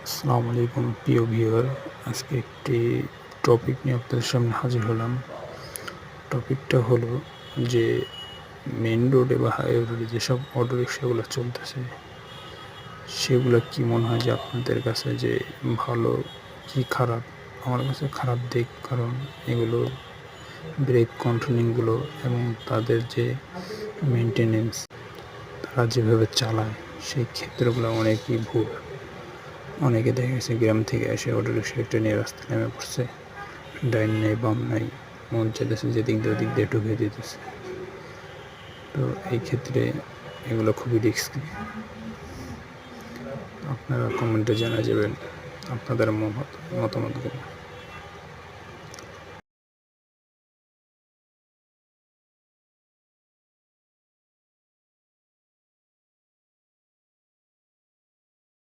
আসসালামু আলাইকুম প্রিয় ভিউয়ার, আজকে একটি টপিক নিয়ে আপনাদের সামনে হাজির হলাম। টপিকটা হলো যে মেইন রোডে বা হাইওয়ে রোডে যেসব অটো রিক্সাগুলো চলতেছে সেগুলো কি মনে হয় যে আপনাদের কাছে যে ভালো কি খারাপ? আমার কাছে খারাপ দিক, কারণ এগুলো ব্রেক কন্ট্রোলিংগুলো এবং তাদের যে মেনটেনেন্স, তারা যেভাবে চালায় সেই ক্ষেত্রগুলো অনেকই ভুল। অনেকে দেখা গেছে গ্রাম থেকে এসে অটো রিক্সা একটা নিয়ে রাস্তায় নেমে পড়ছে, ডাইন নাই বাম নাই, মন চাইতেছে যেদিক দিয়ে ওদিক দিয়ে ঢুকিয়ে দিতেছে। তো এই ক্ষেত্রে এগুলো খুবই রিস্কি। আপনারা কমেন্টে জানা যাবেন আপনাদের মতামতগুলো।